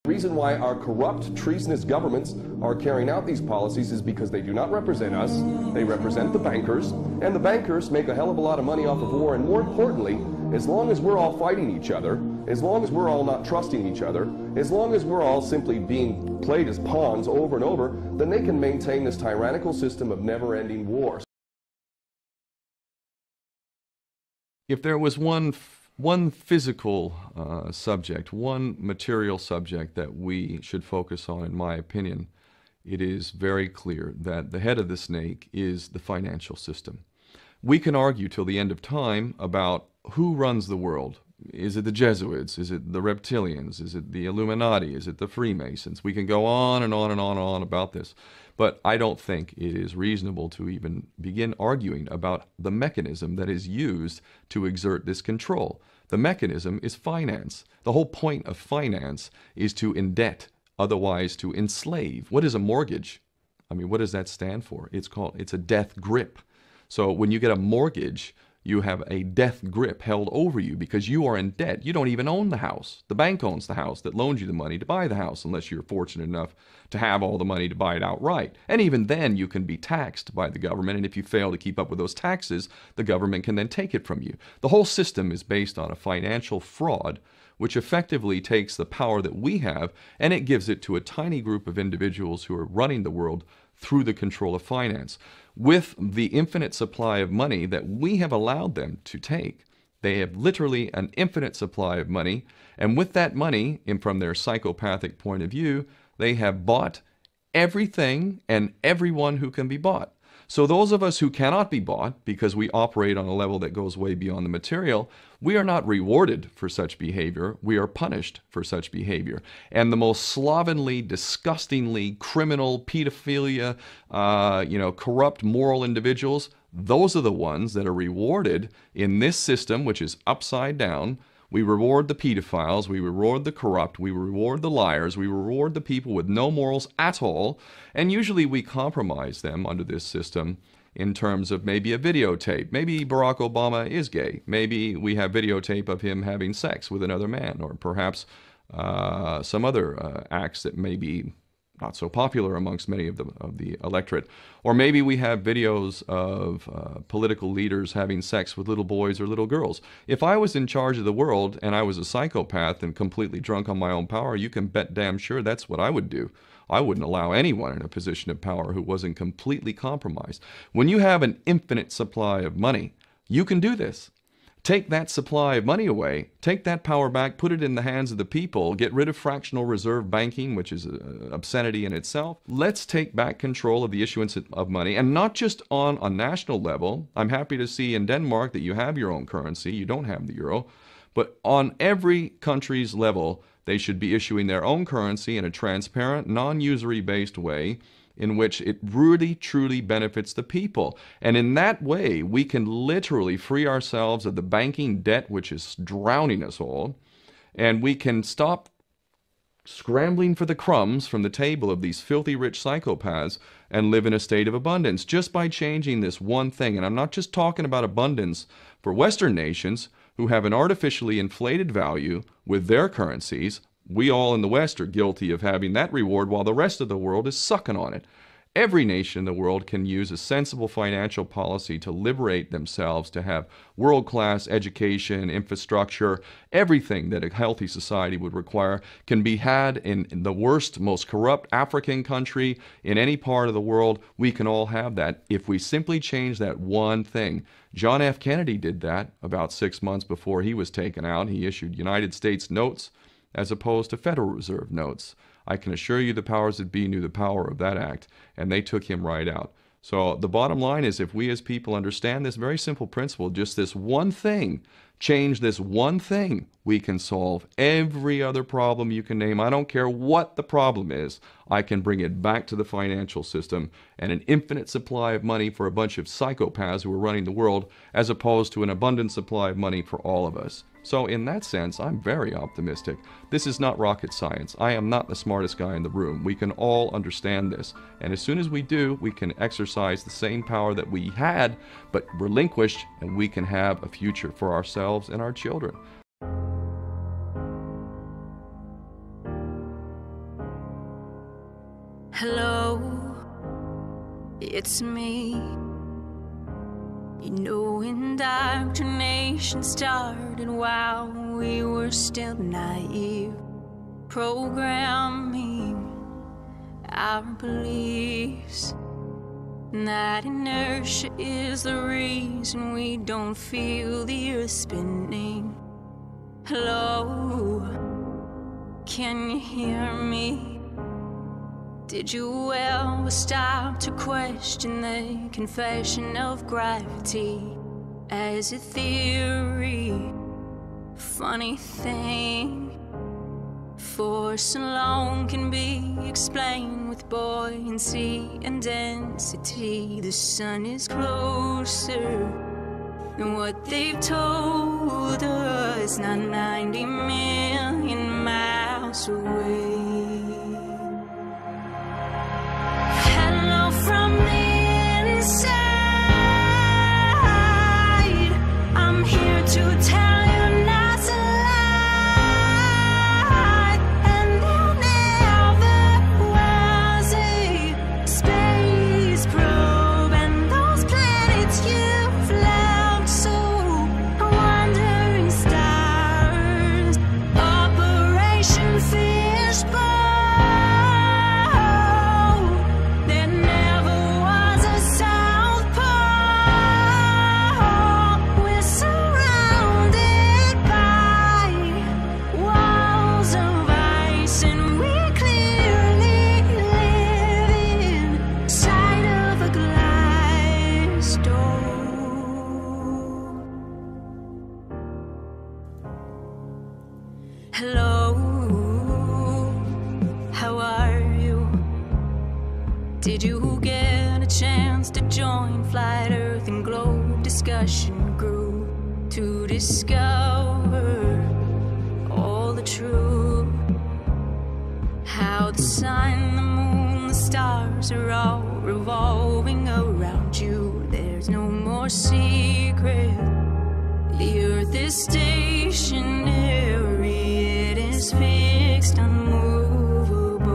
The reason why our corrupt, treasonous governments are carrying out these policies is because they do not represent us, they represent the bankers, and the bankers make a hell of a lot of money off of war, and more importantly, as long as we're all fighting each other, as long as we're all not trusting each other, as long as we're all simply being played as pawns over and over, then they can maintain this tyrannical system of never-ending war. If there was one physical subject, one material subject that we should focus on, in my opinion, it is very clear that the head of the snake is the financial system. We can argue till the end of time about who runs the world. Is it the Jesuits? Is it the reptilians? Is it the Illuminati? Is it the Freemasons? We can go on and on and on and on about this. But I don't think it is reasonable to even begin arguing about the mechanism that is used to exert this control. The mechanism is finance. The whole point of finance is to indebt, otherwise to enslave. What is a mortgage? I mean, what does that stand for? It's a death grip. So when you get a mortgage, you have a death grip held over you because you are in debt. You don't even own the house. The bank owns the house that loans you the money to buy the house, unless you're fortunate enough to have all the money to buy it outright. And even then, you can be taxed by the government, and if you fail to keep up with those taxes, the government can then take it from you. The whole system is based on a financial fraud, which effectively takes the power that we have, and it gives it to a tiny group of individuals who are running the world through the control of finance. With the infinite supply of money that we have allowed them to take, they have literally an infinite supply of money, and with that money, and from their psychopathic point of view, they have bought everything and everyone who can be bought. So those of us who cannot be bought, because we operate on a level that goes way beyond the material, we are not rewarded for such behavior, we are punished for such behavior. And the most slovenly, disgustingly criminal, pedophilia, corrupt moral individuals, those are the ones that are rewarded in this system, which is upside down. We reward the pedophiles, we reward the corrupt, we reward the liars, we reward the people with no morals at all, and usually we compromise them under this system in terms of maybe a videotape. Maybe Barack Obama is gay. Maybe we have videotape of him having sex with another man, or perhaps some other acts that may be not so popular amongst many of the electorate. Or maybe we have videos of political leaders having sex with little boys or little girls. If I was in charge of the world and I was a psychopath and completely drunk on my own power, you can bet damn sure that's what I would do. I wouldn't allow anyone in a position of power who wasn't completely compromised. When you have an infinite supply of money, you can do this. Take that supply of money away, take that power back, put it in the hands of the people, get rid of fractional reserve banking, which is an obscenity in itself. Let's take back control of the issuance of money, and not just on a national level. I'm happy to see in Denmark that you have your own currency, you don't have the euro, but on every country's level, they should be issuing their own currency in a transparent, non-usury based way, in which it really, truly benefits the people. And in that way, we can literally free ourselves of the banking debt which is drowning us all, and we can stop scrambling for the crumbs from the table of these filthy rich psychopaths and live in a state of abundance just by changing this one thing. And I'm not just talking about abundance for Western nations who have an artificially inflated value with their currencies. We all in the West are guilty of having that reward while the rest of the world is sucking on it. Every nation in the world can use a sensible financial policy to liberate themselves, to have world-class education, infrastructure, everything that a healthy society would require can be had in the worst, most corrupt African country in any part of the world. We can all have that if we simply change that one thing. John F. Kennedy did that about 6 months before he was taken out. He issued United States notes as opposed to Federal Reserve notes. I can assure you the powers that be knew the power of that act, and they took him right out. So the bottom line is, if we as people understand this very simple principle, just this one thing, change this one thing, we can solve every other problem you can name. I don't care what the problem is. I can bring it back to the financial system and an infinite supply of money for a bunch of psychopaths who are running the world, as opposed to an abundant supply of money for all of us. So in that sense, I'm very optimistic. This is not rocket science. I am not the smartest guy in the room. We can all understand this. And as soon as we do, we can exercise the same power that we had, but relinquished, and we can have a future for ourselves and our children. Hello, it's me. You know, indoctrination started while we were still naive, programming our beliefs. And that inertia is the reason we don't feel the earth spinning. Hello, can you hear me? Did you ever stop to question the confession of gravity as a theory? Funny thing, force alone can be explained with buoyancy and density. The sun is closer than what they've told us, not 90 million miles away. Hello from the inside, I'm here to tell you not to lie. And there never was a space probe, and those planets you've left so wandering stars. Operation Fishbowl. Hello, how are you? Did you get a chance to join Flat Earth and Globe discussion group to discover all the truth? How the sun, the moon, the stars are all revolving around you. There's no more secret. The earth is stationary, it is fixed, unmovable.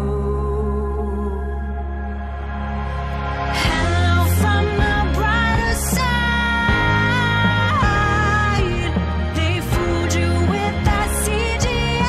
Hello from the brighter side. They fooled you with that CGI.